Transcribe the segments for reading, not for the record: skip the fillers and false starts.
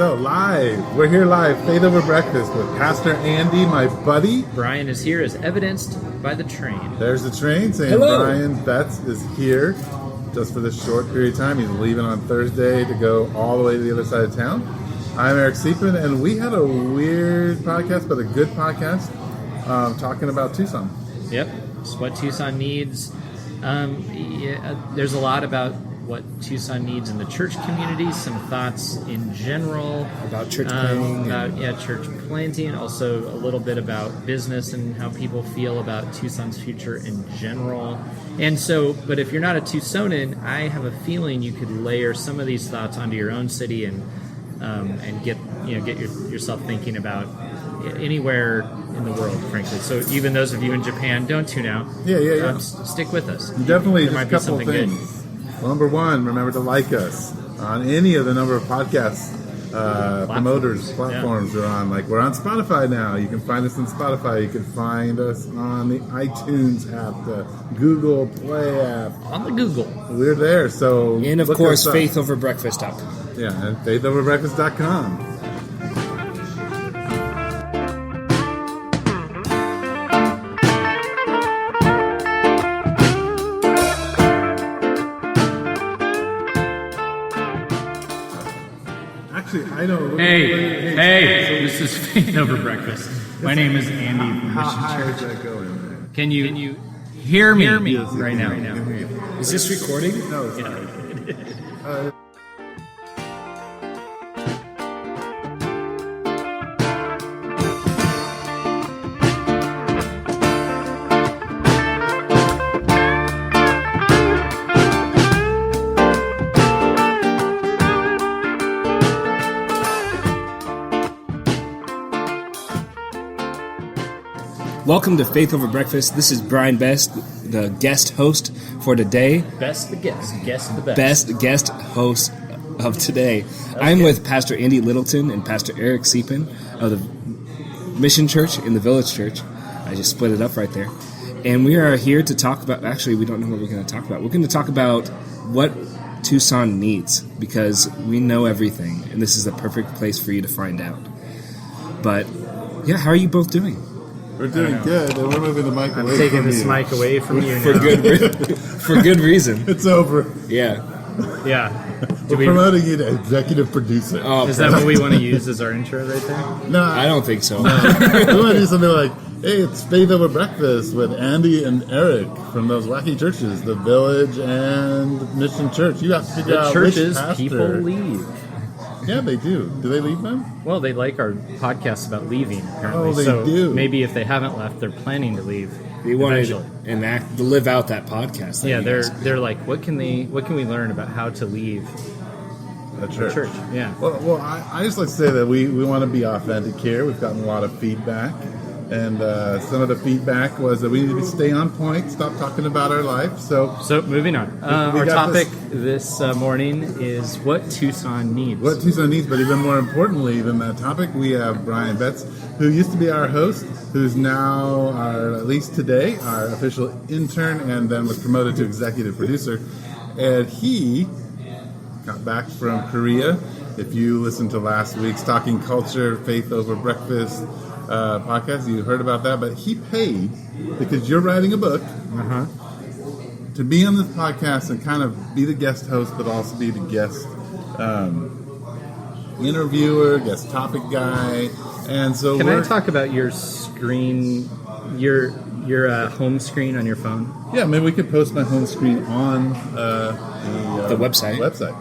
So live, we're here live, Faith Over Breakfast with Pastor Andy, my buddy. Brian is here as evidenced by the train. There's the train saying Hello. Bryan Betts is here just for this short period of time. He's leaving on Thursday to go all the way to the other side of town. I'm Eric Siepen, and we had a weird podcast, but a good podcast, talking about Tucson. Yep, it's what Tucson needs. There's a lot about what Tucson needs in the church community, some thoughts in general. About church planting. Church planting, also a little bit about business and how people feel about Tucson's future in general. And so, but if you're not a Tucsonan, I have a feeling you could layer some of these thoughts onto your own city and get yourself thinking about anywhere in the world, frankly. So even those of you in Japan, don't tune out. Yeah. Stick with us. Definitely, There just might a be couple something of things. good. Number one, remember to like us on any of the number of podcasts promoters, platforms are on. Like, we're on Spotify now. You can find us on Spotify. You can find us on the iTunes app, the Google Play app. On the Google. We're there. So And of look course, us up. faithoverbreakfast.com. Yeah, and faithoverbreakfast.com. Actually, I know. Hey, this is Faith Over Breakfast. My name is Andy from How Mission high Church. is that going? Can you hear me Yes, right now? Is this recording? No, it's not. Welcome to Faith Over Breakfast. This is Bryan Best, the guest host for today. Best the guest. Guest the best. Best guest host of today. I'm with Pastor Andy Littleton and Pastor Eric Siepen of the Mission Church in the Village Church. I just split it up right there. And we are here to talk about, actually, we don't know what we're going to talk about. We're going to talk about what Tucson needs, because we know everything, and this is the perfect place for you to find out. But, yeah, how are you both doing? We're doing good, and we're moving the mic away I'm taking from this you. mic away from you For now. for good reason. It's over. Yeah. Yeah. We're promoting you to executive producer. Oh, Is that what we want to use as our intro right there? No, I don't think so. we want to do something like, hey, it's Faith Over Breakfast with Andy and Eric from those wacky churches, the Village and Mission Church. You have to figure The out churches, which pastor. people leave. Yeah, they do. Do they leave them? Well, they like our podcasts about leaving, apparently. Oh, they so do. Maybe if they haven't left, they're planning to leave. They wanted eventually. to live out that podcast. Yeah, they're like, what can we learn about how to leave A church. church? Yeah. Well, I just like to say that we want to be authentic here. We've gotten a lot of feedback. And some of the feedback was that we need to stay on point, stop talking about our life. So Moving on. We Our got topic this morning is what Tucson needs. what Tucson needs, but even more importantly than that topic, we have Bryan Betts, who used to be our host, who's now, at least today, our official intern, and then was promoted to executive producer. And he got back from Korea. If you listened to last week's Talking Culture, Faith Over Breakfast podcast, you heard about that. But he paid, because you're writing a book, to be on this podcast and kind of be the guest host, but also be the guest interviewer, guest topic guy. And so Can I talk about your screen, your home screen on your phone? Yeah, maybe we could post my home screen on The website.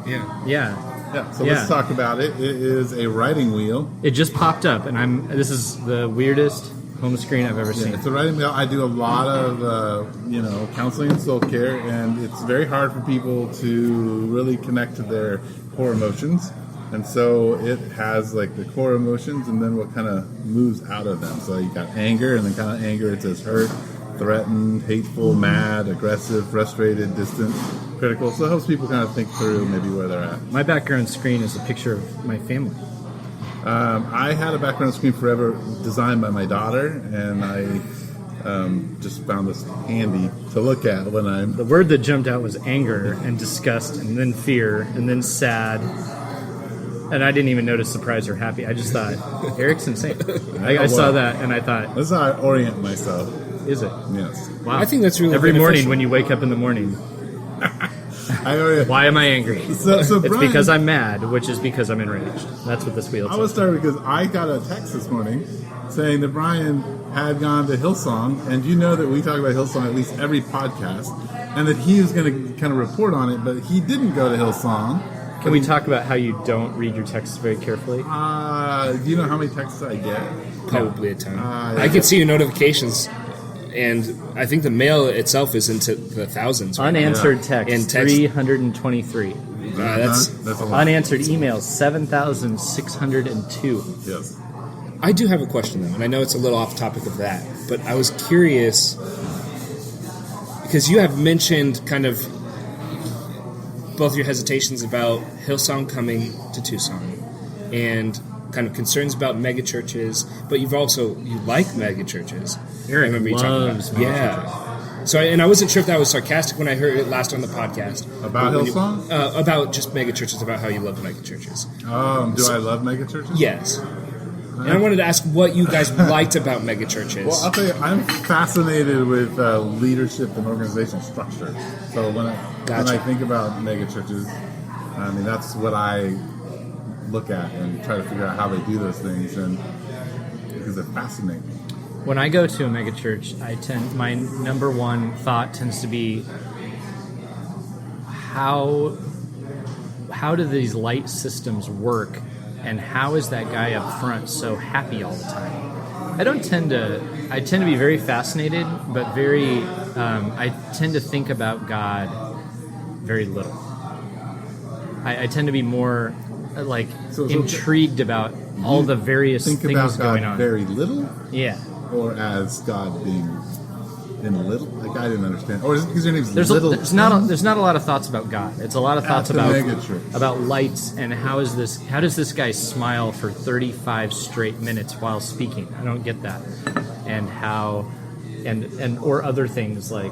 Yeah. Yeah. Yeah. So Yeah. let's talk about it. It is a writing wheel. It just popped up, and this is the weirdest home screen I've ever Yeah, seen. it's a writing wheel. I do a lot of counseling and soul care, and it's very hard for people to really connect to their core emotions. And so it has like the core emotions, and then what kind of moves out of them. So you got anger, and then kind of anger. It says hurt, threatened, hateful, mad, aggressive, frustrated, distant, critical. So it helps people kind of think through maybe where they're at. My background screen is a picture of my family. I had a background screen forever designed by my daughter, and I just found this handy to look at when I'm... The word that jumped out was anger and disgust, and then fear, and then sad. And I didn't even notice surprised or happy. I just thought, Eric's insane. I saw that and I thought, That's how I orient myself. is it? Yes. Wow. I think that's really every beneficial. morning when you wake up in the morning. I orient. Why am I angry? So It's Bryan, because I'm mad, which is because I'm enraged. That's what this wheel I says. was started because I got a text this morning saying that Bryan had gone to Hillsong, and you know that we talk about Hillsong at least every podcast, and that he was going to kind of report on it, but he didn't go to Hillsong. Can we talk about how you don't read your texts very carefully? Do you know how many texts I get? Probably a ton. Yeah. I can see your notifications, and I think the mail itself is into the thousands. Right? Unanswered text, And text- 323. That's a lot. Unanswered emails, 7,602. Yes. I do have a question, though, and I know it's a little off topic of that, but I was curious because you have mentioned kind of both your hesitations about Hillsong coming to Tucson and kind of concerns about megachurches, but you like megachurches. Eric I remember you talking loves about So, I wasn't sure if that was sarcastic when I heard it last on the podcast. About When you- Hillsong? About just megachurches, about how you love megachurches. Do I love megachurches? Yes. And I wanted to ask what you guys liked about megachurches. Well, I'll tell you, I'm fascinated with leadership and organizational structure. So when I Gotcha. think about megachurches, I mean that's what I look at and try to figure out how they do those things, and because they're fascinating. When I go to a megachurch, my number one thought tends to be how do these light systems work, and how is that guy up front so happy all the time? I tend to be very fascinated, but I tend to think about God very little. I tend to be more intrigued about all the various Think things about going God on. very little, Yeah. or as God being in little. Like I didn't understand. Or is it because your name's There's Little? not a lot of thoughts about God. It's a lot of thoughts the about megachurch. lights and how does this guy smile for 35 straight minutes while speaking? I don't get that. And how or other things like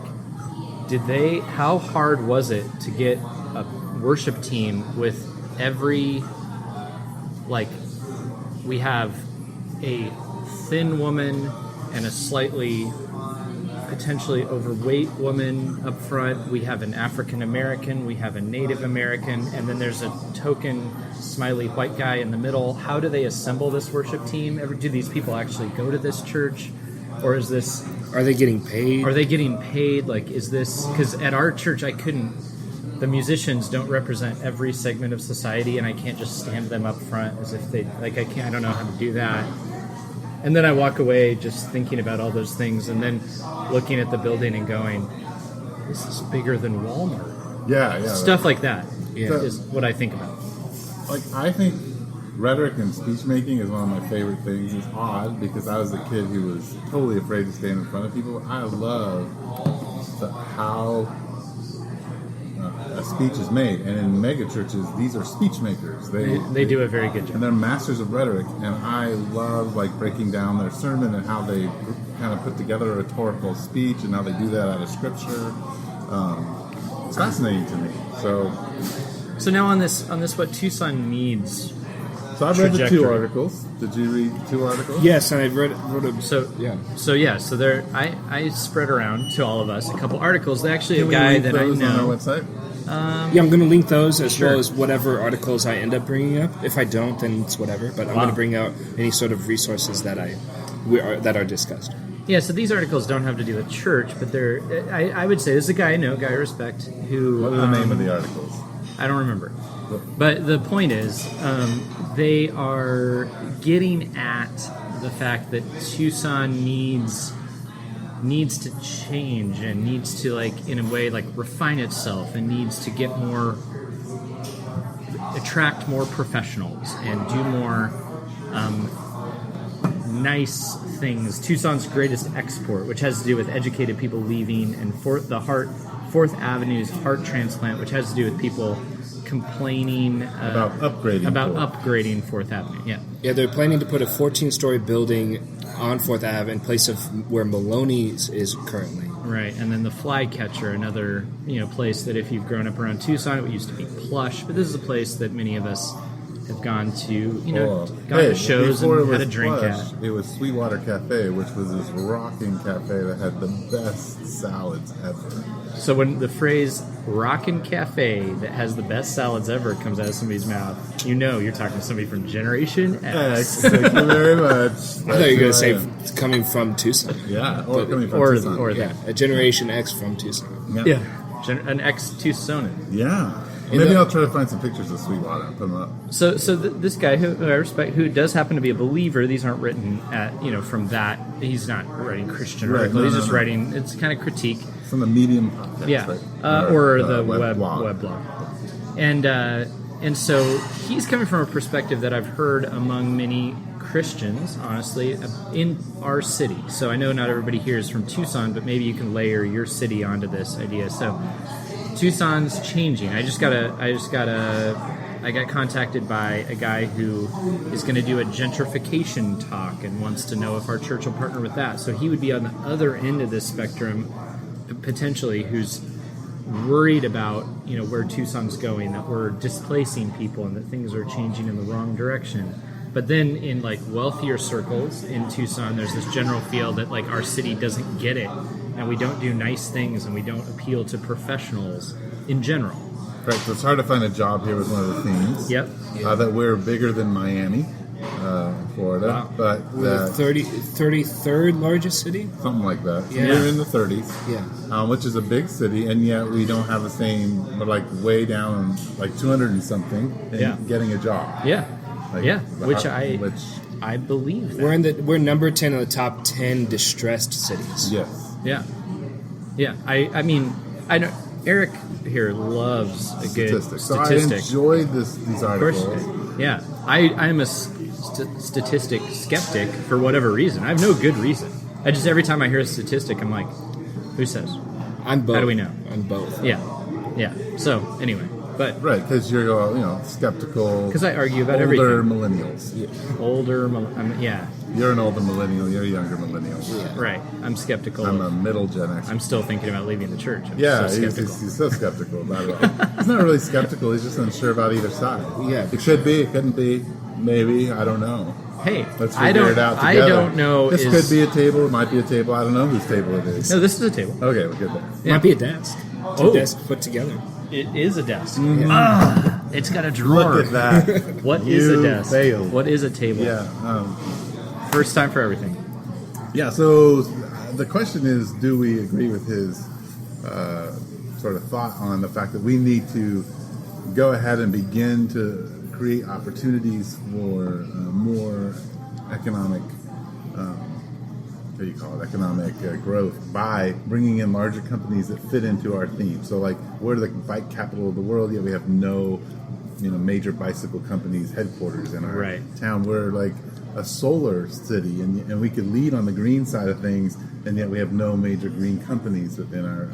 how hard was it to get a worship team with every we have a thin woman and a slightly potentially overweight woman up front. We have an African American, we have a Native American, and then there's a token smiley white guy in the middle. How do they assemble this worship team? Do these people actually go to this church? Or is this... Are they getting paid? Are they getting paid? Like, is this... Because at our church, the musicians don't represent every segment of society, and I can't just stand them up front as if they... I don't know how to do that. And then I walk away just thinking about all those things, and then looking at the building and going, this is bigger than Walmart. Yeah. Stuff like that Yeah. is what I think about. Like I think rhetoric and speech making is one of my favorite things. It's odd because I was a kid who was totally afraid to stand in front of people. I love how a speech is made, and in megachurches, these are speech makers. They do a very good and job. they're masters of rhetoric. And I love breaking down their sermon and how they kind of put together a rhetorical speech and how they do that out of scripture. It's fascinating to me. So now on this what Tucson needs. So I've read the two Trajectory. articles. Did you read 2 articles? Yes, and I wrote a... So yeah. So there I spread around to all of us a couple articles. Actually, Can a we guy link that I those on know. our website? Yeah, I'm going to link those as Sure. well as whatever articles I end up bringing up. If I don't, then it's whatever. But I'm going to bring out any sort of resources that are discussed. Yeah, so these articles don't have to do with church, but they're. I would say this is a guy I know, a guy I respect, who. What are the name of the articles? I don't remember. But the point is, they are getting at the fact that Tucson needs to change and needs to in a way refine itself and needs to get attract more professionals and do more nice things. Tucson's greatest export, which has to do with educated people leaving, and Fourth Avenue's heart transplant, which has to do with people complaining About upgrading Fourth Avenue. Yeah. Yeah, they're planning to put a 14-story building on 4th Ave in place of where Maloney's is currently. Right, and then the Flycatcher, another place that if you've grown up around Tucson, it used to be plush, but this is a place that many of us have gone to, Hey, to shows before and it had was a drink Plush, at. it was Sweetwater Cafe, which was this rocking cafe that had the best salads ever. So when the phrase "rockin' cafe" that has the best salads ever comes out of somebody's mouth, you're talking to somebody from Generation X. Thank you very much. I thought you were going to say coming from Tucson. Yeah, or coming from or Tucson. or Yeah, a Generation X from Tucson. Yeah. an ex-Tucsonan. Yeah. And Maybe the- I'll try to find some pictures of Sweetwater and put them up. So this guy who I respect, who does happen to be a believer, these aren't written at from that. He's not writing Christian Right, article. no, He's no, just no. writing. It's kind of critique. From the Medium podcast, Yeah, right? or the web blog. blog, and so he's coming from a perspective that I've heard among many Christians, honestly, in our city. So I know not everybody here is from Tucson, but maybe you can layer your city onto this idea. So Tucson's changing. I got contacted by a guy who is going to do a gentrification talk and wants to know if our church will partner with that. So he would be on the other end of this spectrum, potentially, who's worried about where Tucson's going, that we're displacing people and that things are changing in the wrong direction. But then in wealthier circles in Tucson, there's this general feel that our city doesn't get it, and we don't do nice things, and we don't appeal to professionals in general. Right, so it's hard to find a job here was one of the themes. Yep. That we're bigger than Miami, Florida, Wow. but We're the 33rd largest city? something like that. So Yeah. we're in the 30s, Yeah. which is a big city, and yet we don't have the same. We're way down, 200 and something, in Yeah. getting a job. Yeah, Like, which which I believe that. We're number 10 in the top 10 distressed cities. yes, Yeah. I mean, I know Eric here loves a good statistics. So I statistic. enjoyed these Of articles. course, yeah. I'm a statistic skeptic for whatever reason. I have no good reason. I just every time I hear a statistic, I'm like, who says? I'm both. How do we know? I'm both. Yeah. So anyway, but Right, because you're skeptical. because I argue about older everything. millennials. Yeah, You're an older millennial. You're a younger millennial. right. I'm skeptical. I'm a middle Gen X. I'm still thinking about leaving the church. I'm Yeah, so he's skeptical. so skeptical about it all. He's not really skeptical. He's just unsure about either side. Yeah. It could be. It couldn't be. Maybe. I don't know. Hey, Let's I figure don't. it out I together. don't know. This could be a table. It might be a table. I don't know whose table it is. No, this is a table. Okay, we're good there. Might be a desk. Two Oh. desks put together. It is a desk. It's got a drawer. Look at that. What is a You desk? failed. What is a table? Yeah. First time for everything. Yeah, so the question is, do we agree with his sort of thought on the fact that we need to go ahead and begin to create opportunities for more economic, economic growth by bringing in larger companies that fit into our theme. So we're the bike capital of the world, yet we have no major bicycle companies headquarters in our Right. town. We're a solar city, and we could lead on the green side of things, and yet we have no major green companies within our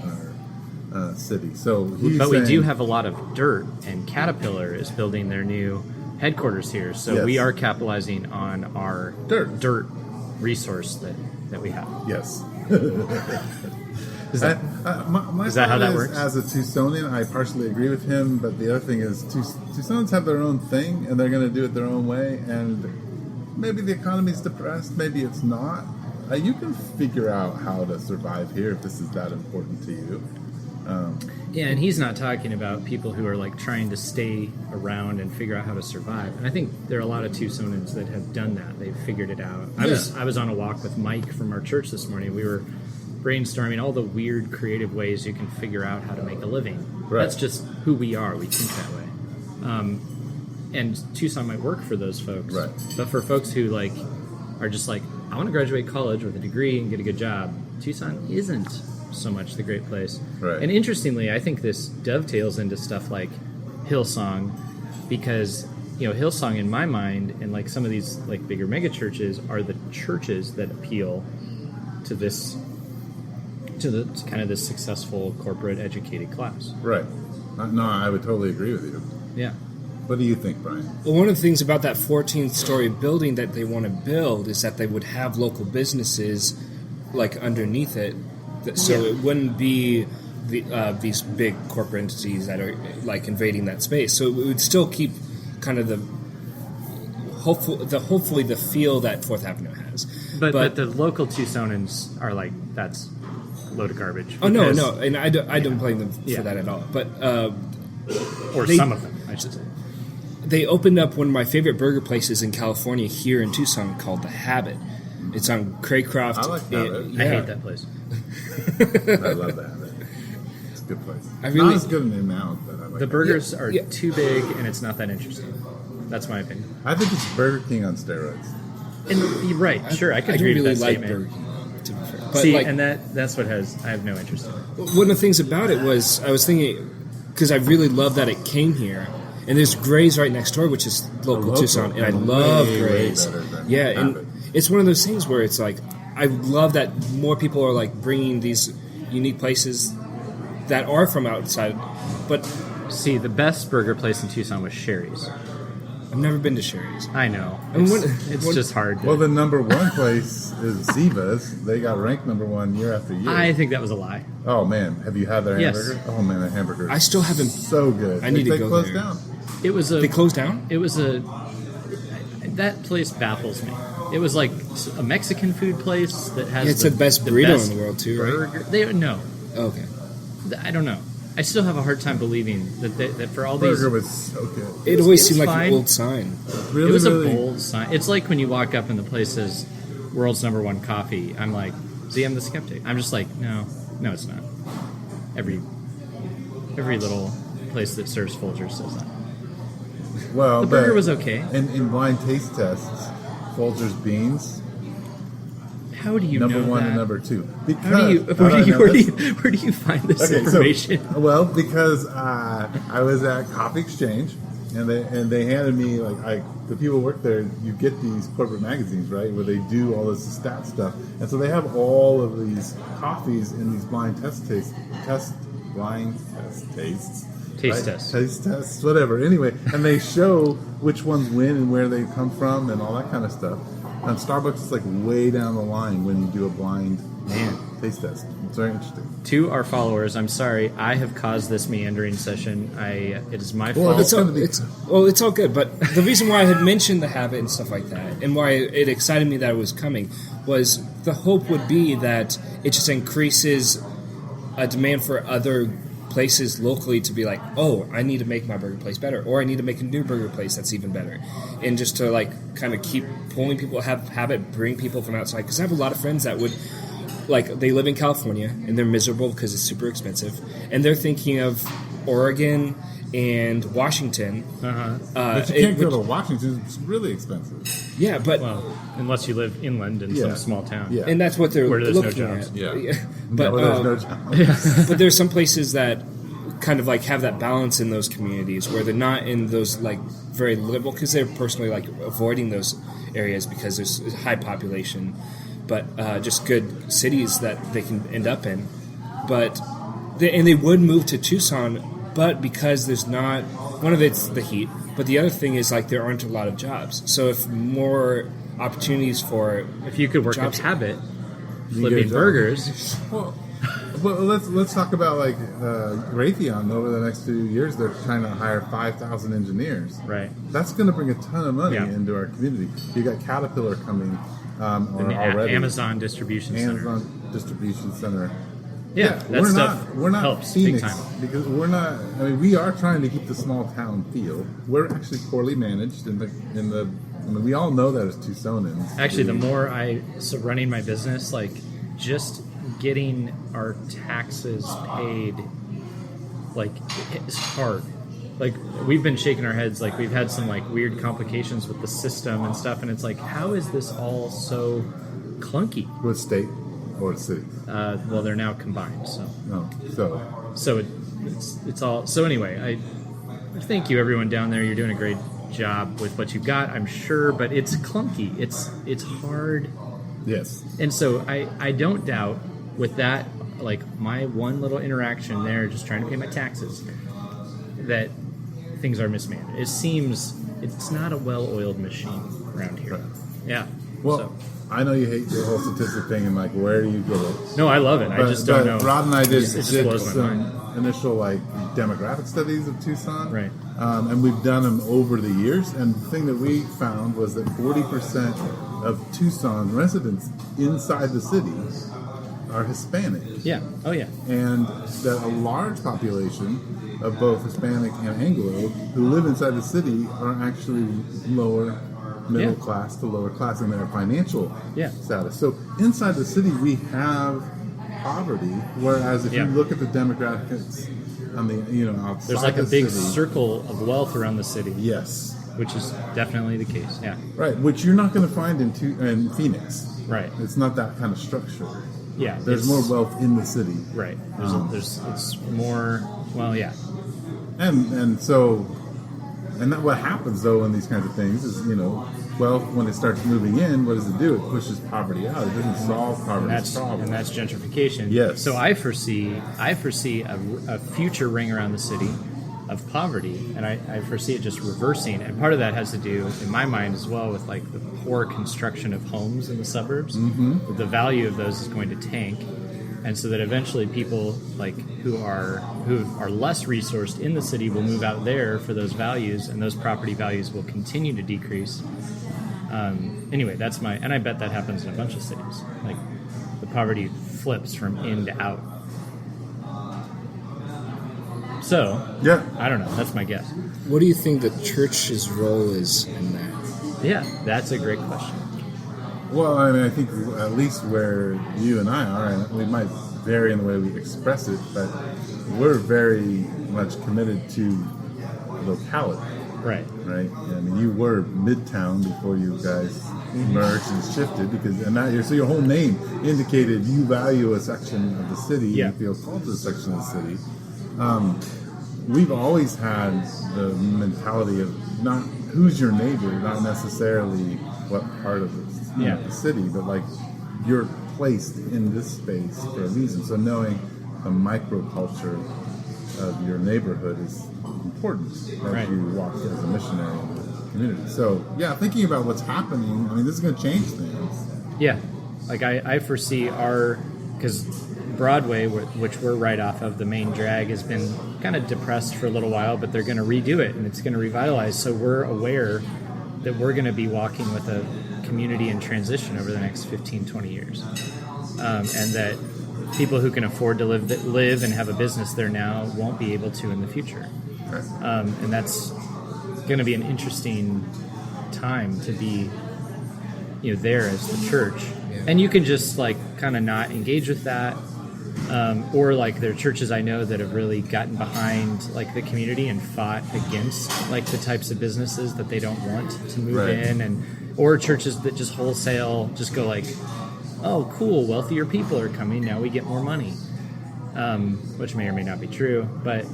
city. So he's But we do saying- have a lot of dirt, and Caterpillar is building their new headquarters here. So Yes. we are capitalizing on our Dirt. resource that we have. Yes. Is that, My Is that how thought that works? As a Tucsonian, I partially agree with him, but the other thing is Tucsonans have their own thing, and they're going to do it their own way, and maybe the economy's depressed, maybe it's not. You can figure out how to survive here if this is that important to you. yeah, and he's not talking about people who are trying to stay around and figure out how to survive. And I think there are a lot of Tucsonans that have done that. They've figured it out. I was on a walk with Mike from our church this morning. We were brainstorming all the weird creative ways you can figure out how to make a living. Right. That's just who we are. We think that way. And Tucson might work for those folks. Right. But for folks who are just I want to graduate college with a degree and get a good job, Tucson isn't so much the great place. Right. And interestingly, I think this dovetails into stuff like Hillsong, because Hillsong in my mind and some of these bigger mega churches are the churches that appeal to this to kind of this successful corporate educated class. Right. No, I would totally agree with you. Yeah. What do you think, Brian? Well, one of the things about that 14th-story building that they want to build is that they would have local businesses underneath it, so it wouldn't be these big corporate entities that are invading that space. So it would still keep kind of hopefully the feel that Fourth Avenue has. But the local Tucsonans are like, that's a load of garbage. Oh no, and I don't blame them Yeah. for that at all. But Or they- some of them, I should say. they opened up one of my favorite burger places in California here in Tucson called The Habit. It's on Craycroft. I like Habit. I hate that place. I love that. It's a good place. I really- Not as good an amount, but I like The it. burgers are yeah. too big, and it's not that interesting. That's my opinion. I think it's Burger King on steroids. And you're right, sure, I could I don't agree really with that like statement. Burger King, to be fair. But See, like, and that's what I have no interest in. one of the things about it was I was thinking, because I really love that it came here, and there's Gray's right next door, which is local Tucson, and I love way Gray's. better than Yeah, and Habit. it's one of those things where it's like I love that more people are like bringing these unique places that are from outside, but See, the best burger place in Tucson was Sherry's. I've never been to Sherry's. I know. And It's what- just hard to... Well, the number one place is Ziva's. They got ranked number one year after year. I think that was a lie. Oh man, have you had their Yes. hamburger? Oh man, the hamburger. I still haven't. So good. I need to They go closed there. down. It was a... They closed down? It was a... That place baffles me. It was like a Mexican food place that has... Yeah, it's the best burrito in the world, too, right? Burger. No. Okay. I don't know. I still have a hard time believing that for all these... Burger was so good. It always It's seemed like fine. an old sign. Really, it was really. a bold sign. It's like when you walk up and the place says "World's #1 coffee." I'm like, see, I'm the skeptic. I'm just like, no, it's not. Every little place that serves Folgers says that. Well, The burger but was okay. In blind taste tests, Folgers beans How do you number know one that? and number two. Because How do you? how do I know this? Where do you find this Okay, information? so well, because I was at Coffee Exchange, and they handed me the people who work there. You get these corporate magazines, right, where they do all this stat stuff, and so they have all of these coffees in these blind tastes. Taste Right? tests. Taste tests, whatever. Anyway, and they show which ones win and where they come from and all that kind of stuff. And Starbucks is like way down the line when you do a blind taste test. It's very interesting. To our followers, I'm sorry. I have caused this meandering session. It is my Well, fault. It's all good. But the reason why I had mentioned the habit and stuff like that, and why it excited me that it was coming, was the hope would be that it just increases a demand for other places locally to be like, oh, I need to make my burger place better, or I need to make a new burger place that's even better, and just to like kind of keep pulling people, have it bring people from outside. Because I have a lot of friends that would like they live in California and they're miserable because it's super expensive, and they're thinking of Oregon and Washington. But you can't go to Washington. It's really expensive. Yeah, but well, unless you live inland in Yeah. some small town. Yeah. and that's what they're Where there's no looking jobs. at. Yeah. But No, there's no job. but there's some places that kind of like have that balance in those communities where they're not in those like very liberal, because they're personally like avoiding those areas because there's a high population, but just good cities that they can end up in. But they would move to Tucson, but because there's not, one of it's the heat, but the other thing is like there aren't a lot of jobs. So if more opportunities for If you could work jobs, at Habit, You get a flipping job. burgers, Well, let's talk about like Raytheon. Over the next few years, they're trying to hire 5,000 engineers. right? That's going to bring a ton of money Yeah. into our community. You got Caterpillar coming And the already. Amazon distribution center. Amazon distribution center. Yeah, that we're stuff not. We're not helps Phoenix big time. because we're not. I mean, we are trying to keep the small town feel. We're actually poorly managed in the. I mean, we all know that as Tucsonans. Actually, the more running my business, like just getting our taxes paid, like it's hard. Like we've been shaking our heads, like we've had some like weird complications with the system and stuff, and it's like, how is this all so clunky? What state or city? Well, they're now combined, so No, it's all. So anyway, I thank you everyone down there. You're doing a great job with what you've got, I'm sure, but it's clunky. It's hard. yes. And so I don't doubt with that, like my one little interaction there, just trying to pay my taxes, that things are mismanaged. It seems it's not a well-oiled machine around here. Right. Yeah. Well, so. I know you hate the whole statistic thing, and like, where do you get it? No, I love it. I just don't know. Rod and I did It just blows my mind. some initial like demographic studies of Tucson, Right. And we've done them over the years. And the thing that we found was that 40% of Tucson residents inside the city are Hispanic, Yeah. Oh, yeah. and that a large population of both Hispanic and Anglo who live inside the city are actually lower middle Yeah. class to lower class in their financial Yeah. status. So inside the city we have poverty, whereas if Yeah. you look at the demographics on the outside There's like a the big city, circle of wealth around the city, yes, which is definitely the case. Yeah. right, which you're not going to find in Phoenix. Right. It's not that kind of structure. Yeah. There's it's- more wealth in the city. Right. It's more. Well, yeah. And so, and that what happens though in these kinds of things is, wealth, when it starts moving in, what does it do? It pushes poverty out. It doesn't solve poverty's problem. And that's gentrification. Yes. So I foresee a future ring around the city of poverty, and I foresee it just reversing. And part of that has to do, in my mind, as well, with like the poor construction of homes in the suburbs. Mm-hmm. The value of those is going to tank, and so that eventually people like who are less resourced in the city will move out there for those values, and those property values will continue to decrease. Anyway, and I bet that happens in a bunch of cities. Like the poverty flips from in to out. So, Yeah. I don't know. That's my guess. What do you think the church's role is in that? Yeah, that's a great question. Well, I mean, I think at least where you and I are, and we might vary in the way we express it, but we're very much committed to locality, Right. right? I mean, you were Midtown before you guys merged and shifted, so your whole name indicated you value a section of the city. Yeah. You feel called to a section of the city. We've always had the mentality of not who's your neighbor, not necessarily what part of the city, but like you're placed in this space for a reason. So knowing the microculture of your neighborhood is important as you walk as a missionary in the community. So yeah, thinking about what's happening, I mean, this is going to change things. Yeah. Like I foresee because Broadway, which we're right off of, the main drag, has been kind of depressed for a little while, but they're going to redo it and it's going to revitalize. So we're aware that we're going to be walking with a community in transition over the next 15, 20 years. And that people who can afford to live and have a business there now won't be able to in the future. And that's going to be an interesting time to be there as the church. And you can just like kind of not engage with that. Or like there are churches I know that have really gotten behind like the community and fought against like the types of businesses that they don't want to move in, or churches that just wholesale just go like, oh cool, wealthier people are coming, now we get more money, which may or may not be true, but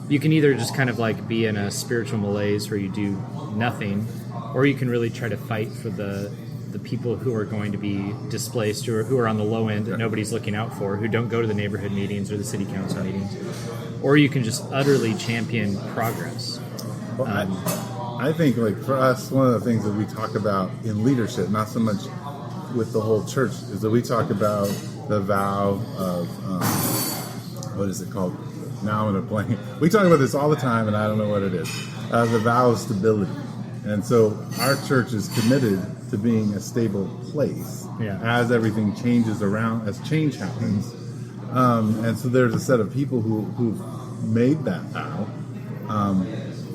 you can either just kind of like be in a spiritual malaise where you do nothing, or you can really try to fight for the people who are going to be displaced, who are on the low end that nobody's looking out for, who don't go to the neighborhood meetings or the city council meetings. Or you can just utterly champion progress. Well, I think like for us, one of the things that we talk about in leadership, not so much with the whole church, is that we talk about the vow of, what is it called? Now I'm in a blank. We talk about this all the time and I don't know what it is. The vow of stability. And so our church is committed to being a stable place as everything changes around, as change happens. And so there's a set of people who've made that vow.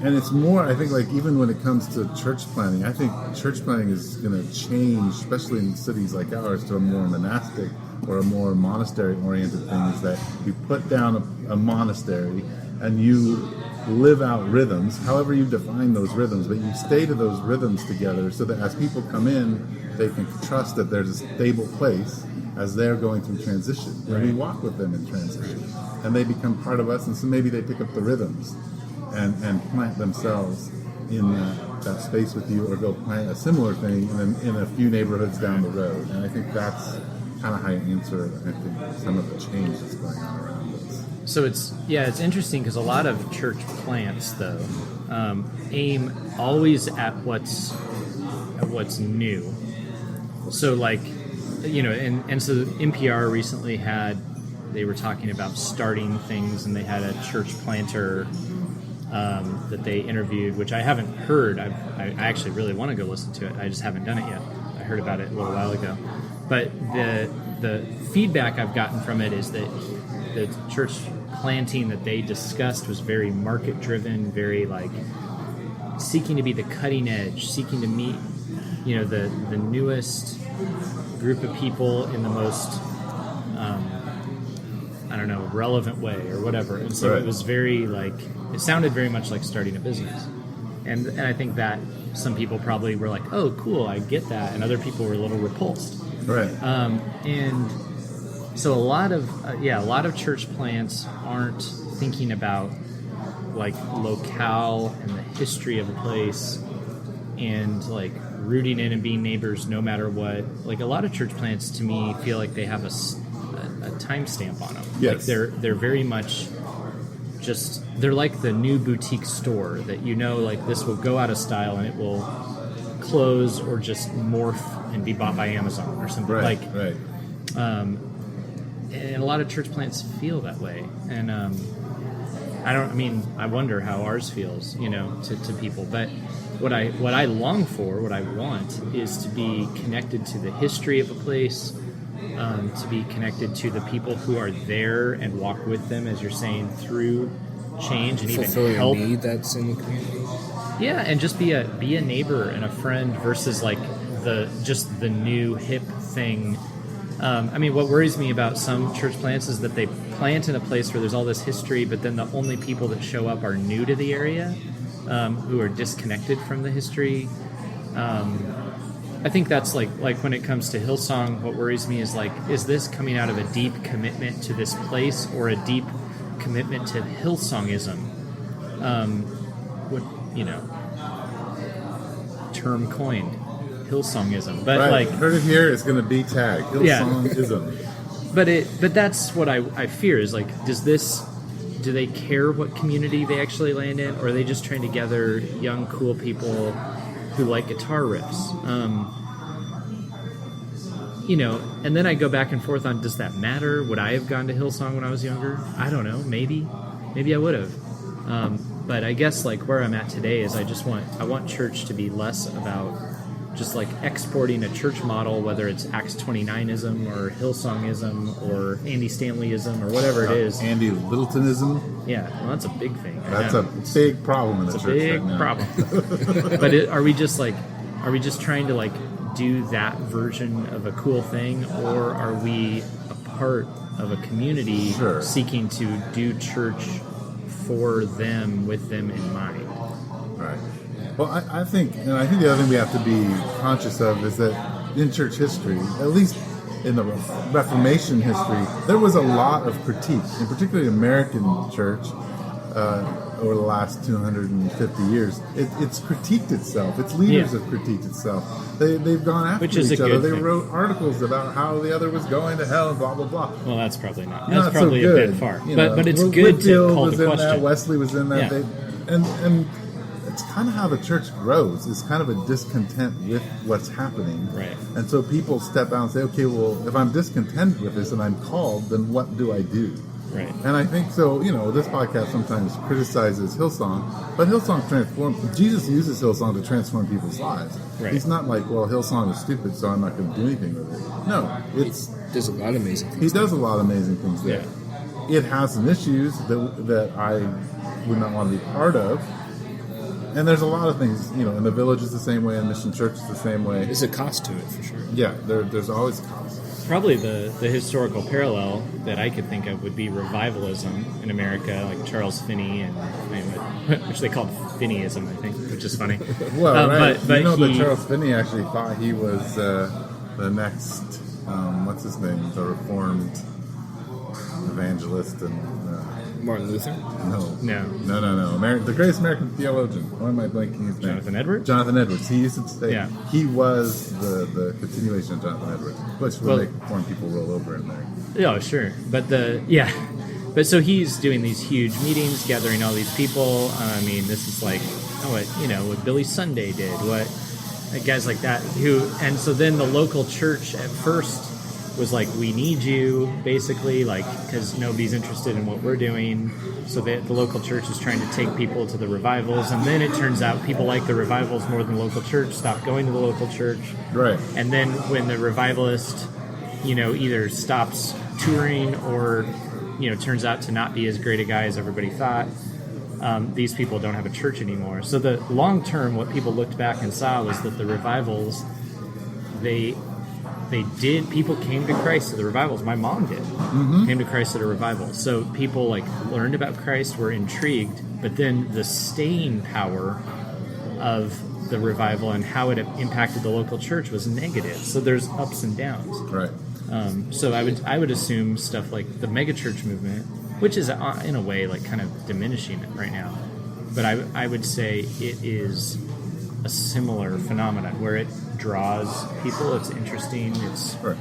And it's more, I think, like even when it comes to church planning, I think church planning is going to change, especially in cities like ours, to a more monastic or a more monastery-oriented thing, is that you put down a monastery and you live out rhythms, however you define those rhythms, but you stay to those rhythms together so that as people come in, they can trust that there's a stable place as they're going through transition. And we walk with them in transition. And they become part of us, and so maybe they pick up the rhythms and plant themselves in that space with you, or go plant a similar thing in a few neighborhoods down the road. And I think that's kind of how you answer, I think, some of the change that's going on around us. So it's interesting because a lot of church plants, though, aim always at what's what's new. So like, and so NPR recently they were talking about starting things, and they had a church planter that they interviewed, which I haven't heard. I actually really want to go listen to it. I just haven't done it yet. I heard about it a little while ago. But the feedback I've gotten from it is that the church planting that they discussed was very market driven, very like seeking to be the cutting edge, seeking to meet the newest group of people in the most relevant way or whatever. And so It was very like, it sounded very much like starting a business. And I think that some people probably were like, oh, cool, I get that. And other people were a little repulsed. Right. And so a lot of church plants aren't thinking about like locale and the history of a place and like rooting in and being neighbors no matter what. Like a lot of church plants to me feel like they have a timestamp on them. Yes. Like they're very much just, they're like the new boutique store that like this will go out of style and it will close or just morph and be bought by Amazon or something. Right. And a lot of church plants feel that way. And I wonder how ours feels, to people. But what I long for, what I want, is to be connected to the history of a place, to be connected to the people who are there and walk with them, as you're saying, through change and fulfill even help. Your need that's in the community. Yeah, and just be a neighbor and a friend versus like the new hip thing. What worries me about some church plants is that they plant in a place where there's all this history, but then the only people that show up are new to the area, who are disconnected from the history. I think that's like when it comes to Hillsong, what worries me is like, is this coming out of a deep commitment to this place or a deep commitment to Hillsongism? Term coined, Hillsongism. But right. like, Heard it here, it's going to be tagged Hillsongism. But that's what I fear is like, do they care what community they actually land in, or are they just trying to gather young, cool people who like guitar riffs? And then I go back and forth on, does that matter? Would I have gone to Hillsong when I was younger? I don't know. Maybe I would have. But I guess like where I'm at today is I want church to be less about just like exporting a church model, whether it's Acts 29ism or Hillsongism or Andy Stanleyism or whatever it is. Andy Littletonism. Yeah, well, that's a big thing. That's a big problem in the church big right now. Problem. But are we just trying to like do that version of a cool thing, or are we a part of a community seeking to do church for them, with them in mind? Right. Well, I think the other thing we have to be conscious of is that in church history, at least in the Reformation history, there was a lot of critique, in particularly American church, over the last 250 years. It's critiqued itself. Its leaders have critiqued itself. They've gone after each other. They wrote articles about how the other was going to hell and blah, blah, blah. Well, that's probably not. That's probably so good. A bit far. But it's good Whitfield to call was the in question. that. Wesley was in that. Yeah. And it's kind of how the church grows. It's kind of a discontent with what's happening. Right. And so people step out and say, okay, well, if I'm discontent with this and I'm called, then what do I do? Right. And I think so, this podcast sometimes criticizes Hillsong, but Hillsong transforms, Jesus uses Hillsong to transform people's lives. Right. He's not like, well, Hillsong is stupid, so I'm not going to do anything with it. No, He does a lot of amazing things. He does a lot of amazing things there. Yeah. It has some issues that I would not want to be part of. And there's a lot of things, in the Village is the same way, in Mission Church is the same way. There's a cost to it, for sure. Yeah, there's always a cost. Probably the historical parallel that I could think of would be revivalism in America, like Charles Finney, which they called Finneyism, I think, which is funny. Well, right. But that Charles Finney actually thought he was the next, what's his name, the Reformed evangelist and... Martin Luther? No. The greatest American theologian. Why am I blanking his name? Jonathan Edwards? Jonathan Edwards. He used to say he was the continuation of Jonathan Edwards, which would make foreign people roll over in there. Yeah, sure. But so he's doing these huge meetings, gathering all these people. This is like what Billy Sunday did. guys like that and so then the local church at first was like, we need you, basically, like, because nobody's interested in what we're doing. So the local church is trying to take people to the revivals, and then it turns out people like the revivals more than the local church, stop going to the local church. Right. And then when the revivalist, either stops touring or, turns out to not be as great a guy as everybody thought, these people don't have a church anymore. So the long term, what people looked back and saw was that the revivals, people came to Christ at the revivals. My mom did. Came to Christ at a revival. So people learned about Christ, were intrigued, but then the staying power of the revival and how it impacted the local church was negative. So there's ups and downs. Right. So I would assume stuff like the megachurch movement, which is in a way kind of diminishing it right now, but I would say it is a similar phenomenon where it draws people. It's interesting. It's Right.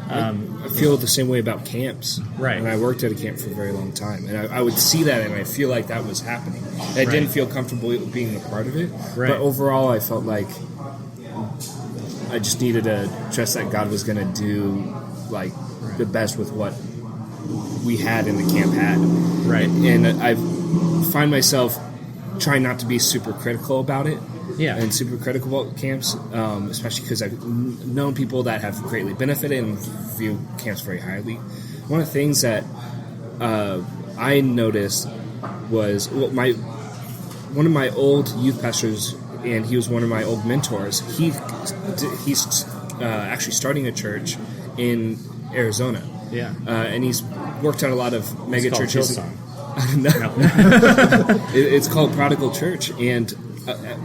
I feel the same way about camps. Right. And I worked at a camp for a very long time, and I would see that, and I feel like that was happening. I didn't feel comfortable being a part of it, Right. but overall, I felt like I just needed to trust that God was going to do the best with what we had in the camp had. Right. And I find myself trying not to be super critical about it. Yeah. And super critical about camps, especially because I've known people that have greatly benefited and view camps very highly. One of the things that I noticed was one of my old youth pastors, and he was one of my old mentors. He's actually starting a church in Arizona. Yeah. And he's worked at a lot of mega It's called churches. Tucson. No. It's called Prodigal Church, and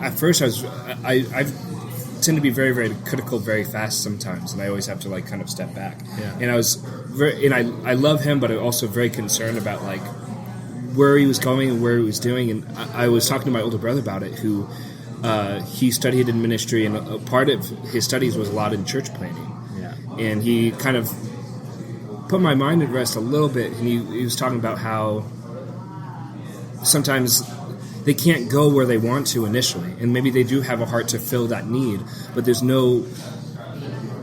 at first I tend to be very, very critical very fast sometimes, and I always have to kind of step back. Yeah. And I love him, but I'm also very concerned about where he was going and where he was doing. And I was talking to my older brother about it, who he studied in ministry, and a part of his studies was a lot in church planting. Yeah. And he kind of put my mind at rest a little bit, and he was talking about how sometimes they can't go where they want to initially, and maybe they do have a heart to fill that need, but there's no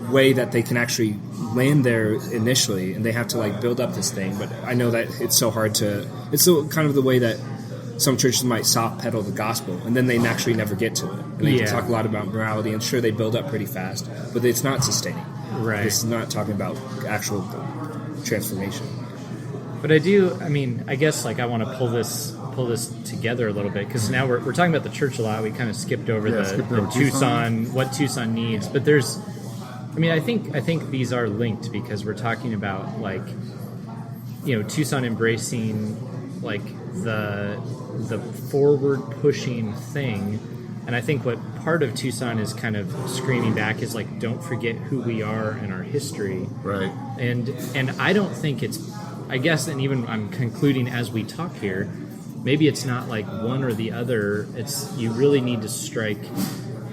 way that they can actually land there initially, and they have to build up this thing. But I know that it's so hard to, it's so kind of the way that some churches might soft pedal the gospel, and then they actually never get to it. And they talk a lot about morality, and sure, they build up pretty fast, but it's not sustaining. Right. It's not talking about actual transformation. But I guess I want to pull this together a little bit, because now we're talking about the church a lot. We kind of skipped over the Tucson, what Tucson needs. But there's, I think these are linked, because we're talking about Tucson embracing the forward pushing thing. And I think what part of Tucson is kind of screaming back is don't forget who we are and our history. Right. And I don't think it's, I guess, and even I'm concluding as we talk here, maybe it's not one or the other. It's, you really need to strike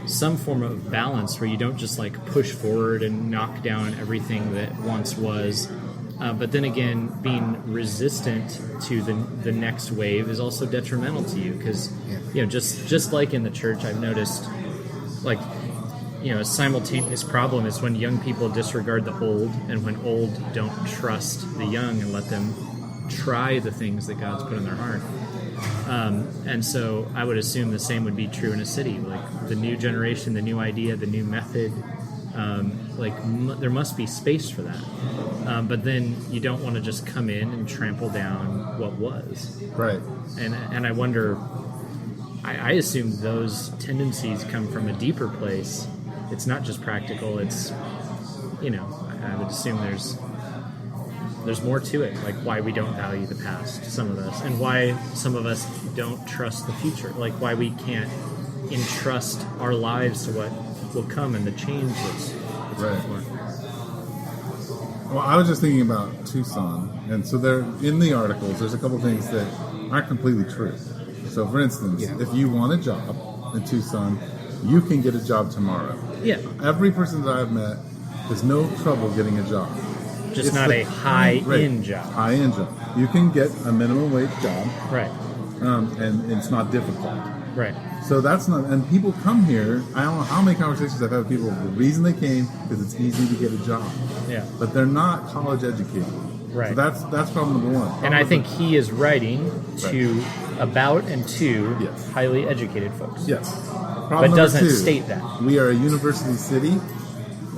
some form of balance where you don't just push forward and knock down everything that once was. But then again, being resistant to the next wave is also detrimental to you, because just like in the church, I've noticed a simultaneous problem is when young people disregard the old, and when old don't trust the young and let them try the things that God's put in their heart. And so I would assume the same would be true in a city, the new generation, the new idea, the new method. There must be space for that, but then you don't want to just come in and trample down what was. Right. And I wonder, I assume those tendencies come from a deeper place. It's not just practical. It's, I would assume there's more to it, why we don't value the past, some of us, and why some of us don't trust the future, why we can't entrust our lives to what will come and the change that's Right. before. Well, I was just thinking about Tucson, and so there in the articles, there's a couple things that aren't completely true. So, for instance, if you want a job in Tucson, you can get a job tomorrow. Yeah. Every person that I've met has no trouble getting a job. Just It's not the a high-end job. High-end job. You can get a minimum wage job, Right. and it's not difficult. Right. So that's not, and people come here. I don't know how many conversations I've had with people. The reason they came because it's easy to get a job. Yeah. But they're not college educated. Right. So that's problem number one. And I think he is writing to about and to Yes. highly educated folks. Yes. But Problem doesn't number two, state that. we are a university city,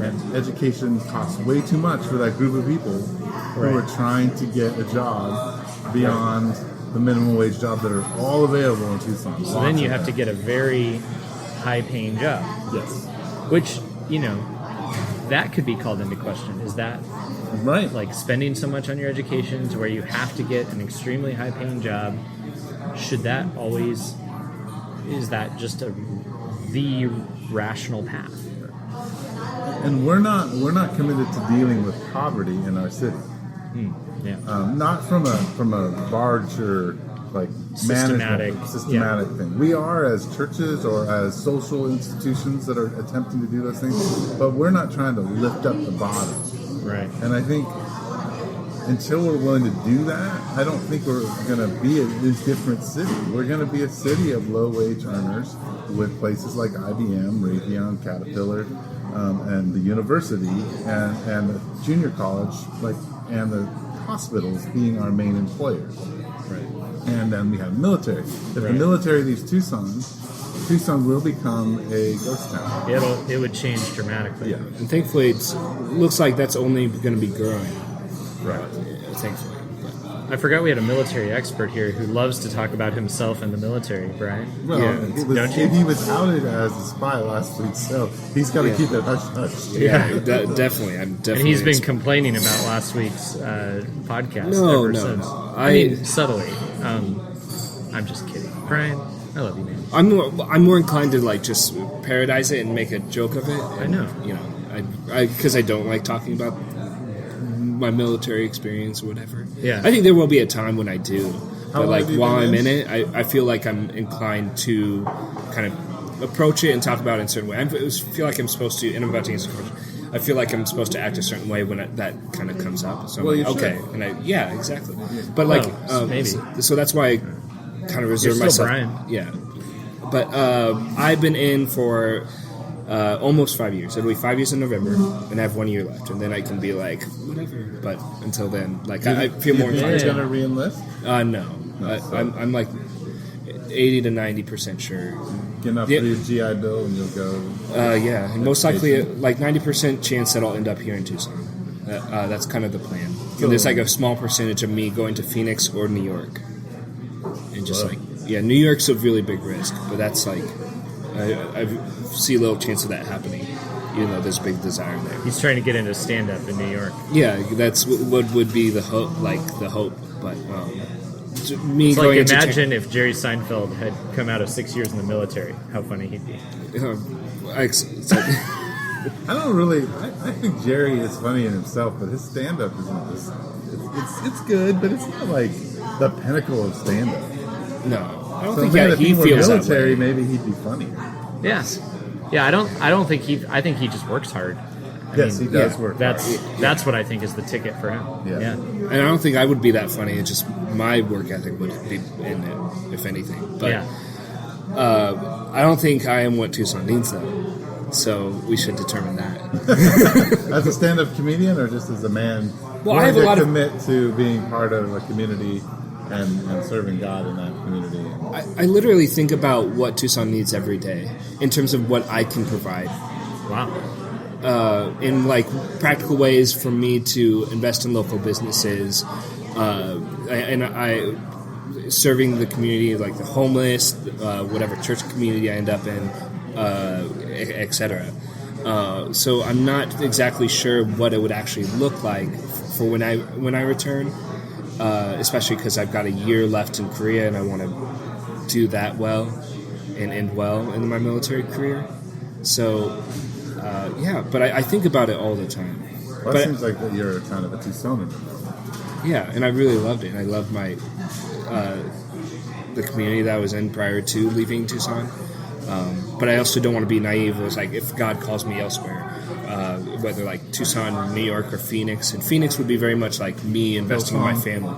and education costs way too much for that group of people who Right. are trying to get a job beyond the minimum wage jobs that are all available in Tucson. So then you have to get a very high-paying job, Yes. which, that could be called into question. Is that Right. like spending so much on your education to where you have to get an extremely high-paying job? Should that always, is that just the rational path? And we're not committed to dealing with poverty in our city. Yeah. Not from a larger like Systematic, systematic thing. We are as churches or as social institutions that are attempting to do those things, but we're not trying to lift up the bottom. Right. And I think until we're willing to do that, I don't think we're going to be a different city. We're going to be a city of low-wage earners with places like IBM, Raytheon, Caterpillar, and the university and the junior college, and the hospitals being our main employers. Right. And then we have military. If the military leaves Tucson will become a ghost town. It would change dramatically. Yeah. And thankfully, it looks like that's only going to be growing. Right. Thankfully. I forgot we had a military expert here who loves to talk about himself and the military, Brian. Well, don't you? he was outed as a spy last week, so he's got to keep it hush hush. Yeah, definitely. I'm definitely. And he's been complaining about last week's podcast No, ever no, since. no. I mean, subtly. I'm just kidding. Brian, I love you, man. I'm more inclined to just parodize it and make a joke of it. I know. Because I don't like talking about my military experience or whatever. Yeah. I think there will be a time when I do. How But long have you while been I'm in? in it, I feel like I'm inclined to kind of approach it and talk about it in a certain way. I feel like I'm supposed to, and I'm about to answer the question. I feel like I'm supposed to act a certain way when that kind of comes up. So I'm Well, you like, okay, should. and yeah, exactly. But maybe. so that's why I kind of reserve You're still myself. Brian. Yeah, but I've been in for almost 5 years. It'll be 5 years in November, and I have 1 year left, and then I can be like, whatever. But until then, I feel more You're inclined. going to re-enlist? No, I'm like 80 to 90% sure. Get enough Yeah. for your GI Bill and you'll go. Yeah, and most likely, 90% chance that I'll end up here in Tucson. That's kind of the plan. And there's a small percentage of me going to Phoenix or New York, and just New York's a really big risk, but that's I see a little chance of that happening, even though there's a big desire there. He's trying to get into stand-up in New York. Yeah, that's what would be the hope, but me It's going like, into imagine if Jerry Seinfeld had come out of 6 years in the military. How funny he'd be. it's like, I don't really. I think Jerry is funny in himself, but his stand-up isn't this. It's good, but it's not like the pinnacle of stand-up. no, I don't So think man, that if he he were feels military, that way. maybe he'd be funnier. Yes. Yeah, I don't think I think he just works hard. Yes, he does work That's hard. that's what I think is the ticket for him. Yeah. And I don't think I would be that funny. It's just my work ethic would be in it, if anything. But Yeah. I don't think I am what Tucson needs, though. So we should determine that. As a stand-up comedian, or just as a man Well, I willing have a to lot of- commit to being part of a community and serving God in that community. I literally think about what Tucson needs every day in terms of what I can provide. Wow. In practical ways for me to invest in local businesses, and I serving the community, like the homeless, whatever church community I end up in, etc. So I'm not exactly sure what it would actually look like for when I return, especially because I've got a year left in Korea and I want to do that well and end well in my military career. So. But I think about it all the time. Well, But- it seems like that you're kind of a Tucsonan. Yeah, and I really loved it. And I loved my the community that I was in prior to leaving Tucson. But I also don't want to be naive. It was like, if God calls me elsewhere, whether Tucson, New York, or Phoenix. And Phoenix would be very much like me investing in my family.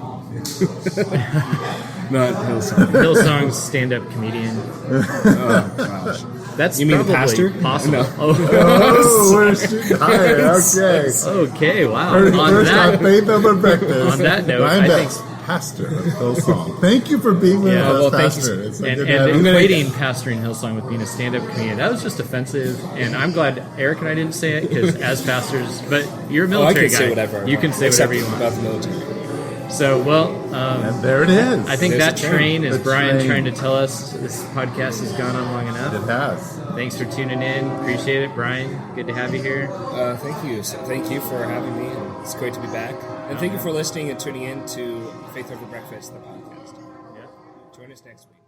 Not Hillsong. Hillsong's stand-up comedian. Oh gosh. That's You mean the probably pastor? possible. No. Oh, we're shooting higher. Okay. Okay, wow. First on Faith Over Breakfast. On that note, Brian I Betts, pastor of Hillsong. Thank you for being with Yeah, us, well, thank you. Pastor. It's so and good to have you. equating pastoring Hillsong with being a stand-up comedian, that was just offensive. And I'm glad Eric and I didn't say it because as pastors, but you're a Oh, I military can guy. say whatever. I You want, can say except whatever you want. about the military. So, well, And there it is. I think There's that the train. train is The Brian train. trying to tell us this podcast has gone on long It enough. has. Thanks for tuning in. Appreciate it, Brian. Good to have you here. Thank you. So thank you for having me. And it's great to be back. And thank you for listening and tuning in to Faith Over Breakfast, the podcast. Yeah. Join us next week.